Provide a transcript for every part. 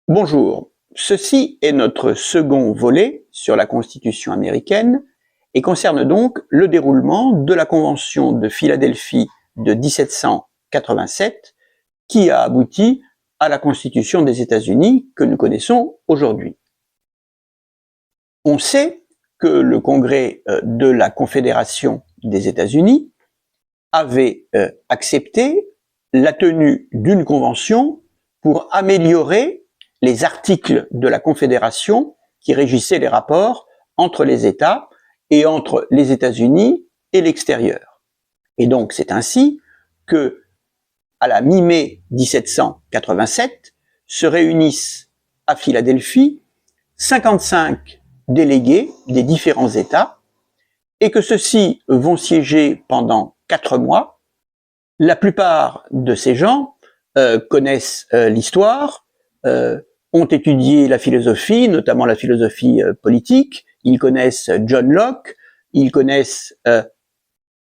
Bonjour, ceci est notre second volet sur la Constitution américaine et concerne donc le déroulement de la Convention de Philadelphie de 1787 qui a abouti à la Constitution des États-Unis que nous connaissons aujourd'hui. On sait que le Congrès de la Confédération des États-Unis avait accepté la tenue d'une convention pour améliorer les articles de la Confédération qui régissaient les rapports entre les États et entre les États-Unis et l'extérieur. Et donc c'est ainsi que, à la mi-mai 1787, se réunissent à Philadelphie 55 délégués des différents États et que ceux-ci vont siéger pendant 4 mois. La plupart de ces gens connaissent l'histoire, ont étudié la philosophie, notamment la philosophie politique. Ils connaissent John Locke, ils connaissent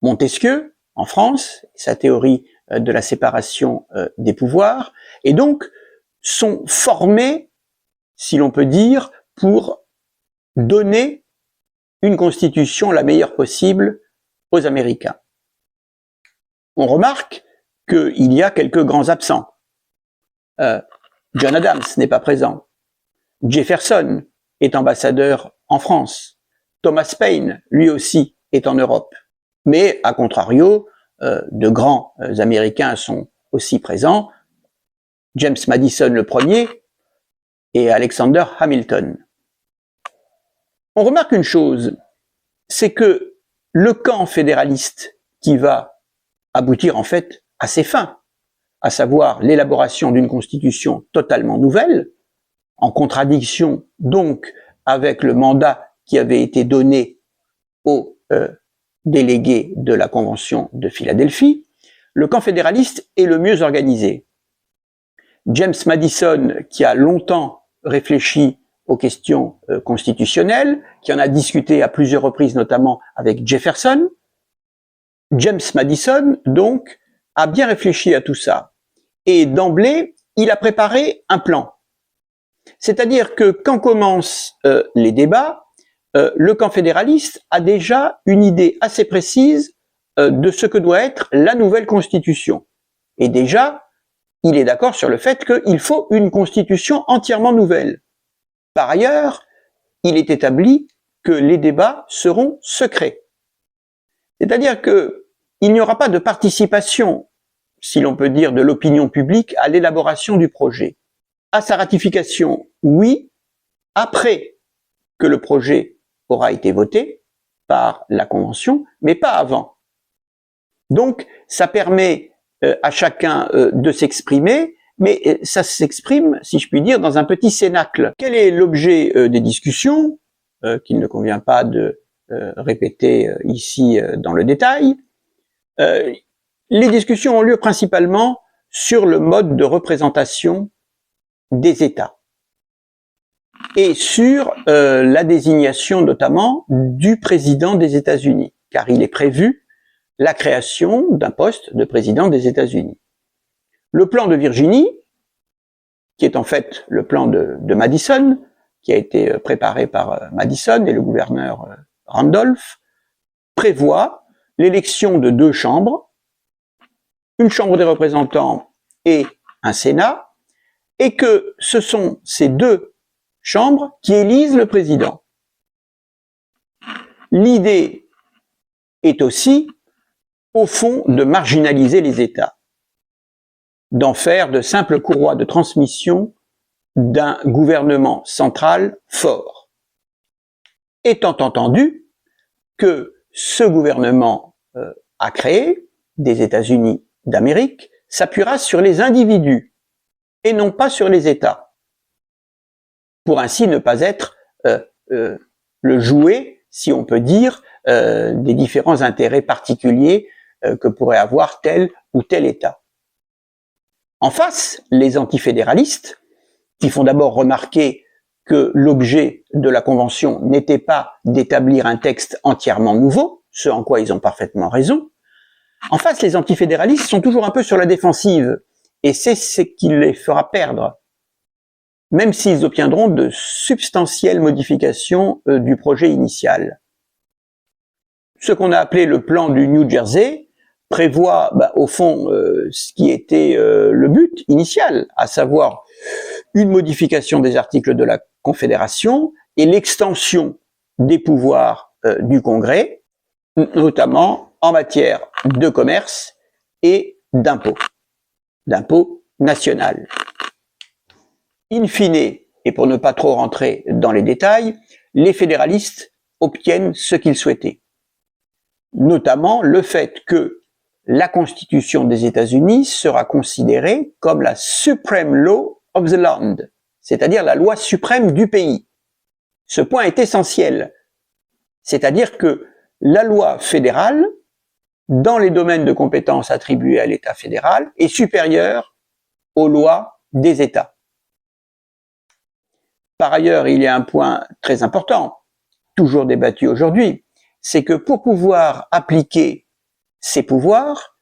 Montesquieu en France, sa théorie de la séparation des pouvoirs, et donc sont formés, si l'on peut dire, pour donner une constitution la meilleure possible aux Américains. On remarque qu'il y a quelques grands absents. John Adams n'est pas présent. Jefferson est ambassadeur en France. Thomas Paine, lui aussi, est en Europe. Mais, à contrario, de grands Américains sont aussi présents. James Madison le premier et Alexander Hamilton. On remarque une chose, c'est que le camp fédéraliste qui va aboutir en fait à ses fins, à savoir l'élaboration d'une constitution totalement nouvelle, en contradiction donc avec le mandat qui avait été donné aux délégués de la Convention de Philadelphie, le camp fédéraliste est le mieux organisé. James Madison, qui a longtemps réfléchi aux questions constitutionnelles, qui en a discuté à plusieurs reprises, notamment avec Jefferson, James Madison, donc, a bien réfléchi à tout ça. Et d'emblée, il a préparé un plan. C'est-à-dire que quand commencent les débats, le camp fédéraliste a déjà une idée assez précise de ce que doit être la nouvelle constitution. Et déjà, il est d'accord sur le fait qu'il faut une constitution entièrement nouvelle. Par ailleurs, il est établi que les débats seront secrets. C'est-à-dire qu'il n'y aura pas de participation, si l'on peut dire, de l'opinion publique à l'élaboration du projet. À sa ratification, oui, après que le projet aura été voté par la Convention, mais pas avant. Donc, ça permet à chacun de s'exprimer, mais ça s'exprime, si je puis dire, dans un petit cénacle. Quel est l'objet des discussions, qu'il ne convient pas de répéter ici dans le détail? Les discussions ont lieu principalement sur le mode de représentation des États et sur la désignation notamment du président des États-Unis, car il est prévu la création d'un poste de président des États-Unis. Le plan de Virginie, qui est en fait le plan de Madison, qui a été préparé par Madison et le gouverneur Randolph, prévoit l'élection de 2 chambres, une chambre des représentants et un Sénat, et que ce sont ces 2 chambres qui élisent le président. L'idée est aussi, au fond, de marginaliser les États, d'en faire de simples courroies de transmission d'un gouvernement central fort. Étant entendu que ce gouvernement à créer, des États-Unis d'Amérique, s'appuiera sur les individus et non pas sur les États, pour ainsi ne pas être le jouet, si on peut dire, des différents intérêts particuliers que pourrait avoir tel ou tel État. En face, les antifédéralistes, qui font d'abord remarquer que l'objet de la Convention n'était pas d'établir un texte entièrement nouveau, ce en quoi ils ont parfaitement raison. En face, les antifédéralistes sont toujours un peu sur la défensive, et c'est ce qui les fera perdre. même s'ils obtiendront de substantielles modifications du projet initial. Ce qu'on a appelé le plan du New Jersey prévoit au fond ce qui était le but initial, à savoir une modification des articles de la Confédération et l'extension des pouvoirs du Congrès, notamment en matière de commerce et d'impôts national. In fine, et pour ne pas trop rentrer dans les détails, les fédéralistes obtiennent ce qu'ils souhaitaient, notamment le fait que la Constitution des États-Unis sera considérée comme la Supreme Law of the Land, c'est-à-dire la loi suprême du pays. Ce point est essentiel, c'est-à-dire que la loi fédérale, dans les domaines de compétences attribués à l'État fédéral, est supérieure aux lois des États. Par ailleurs, il y a un point très important, toujours débattu aujourd'hui, c'est que pour pouvoir appliquer ces pouvoirs,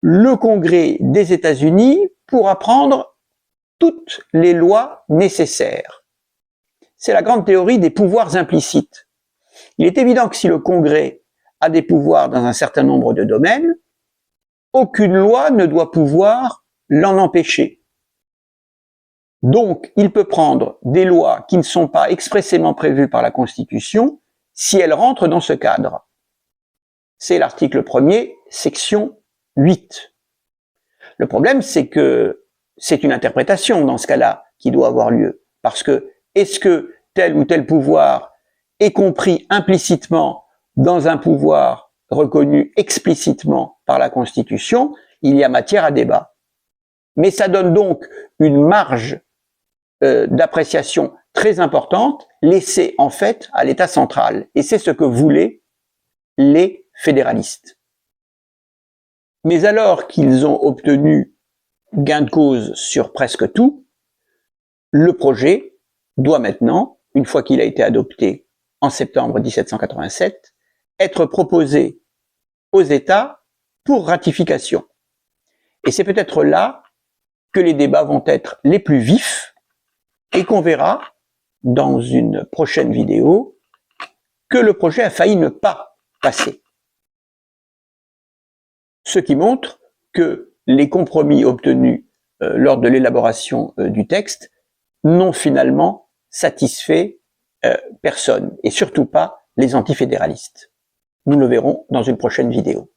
le Congrès des États-Unis pourra prendre toutes les lois nécessaires. C'est la grande théorie des pouvoirs implicites. Il est évident que si le Congrès a des pouvoirs dans un certain nombre de domaines, aucune loi ne doit pouvoir l'en empêcher. Donc, il peut prendre des lois qui ne sont pas expressément prévues par la Constitution si elles rentrent dans ce cadre. C'est l'article 1er, section 8. Le problème, c'est que c'est une interprétation dans ce cas-là qui doit avoir lieu. Parce que, est-ce que tel ou tel pouvoir est compris implicitement dans un pouvoir reconnu explicitement par la Constitution? Il y a matière à débat. Mais ça donne donc une marge d'appréciation très importante laissée en fait à l'État central. Et c'est ce que voulaient les fédéralistes. Mais alors qu'ils ont obtenu gain de cause sur presque tout, le projet doit maintenant, une fois qu'il a été adopté en septembre 1787, être proposé aux États pour ratification. Et c'est peut-être là que les débats vont être les plus vifs et qu'on verra dans une prochaine vidéo que le projet a failli ne pas passer. Ce qui montre que les compromis obtenus lors de l'élaboration du texte n'ont finalement satisfait personne, et surtout pas les antifédéralistes. Nous le verrons dans une prochaine vidéo.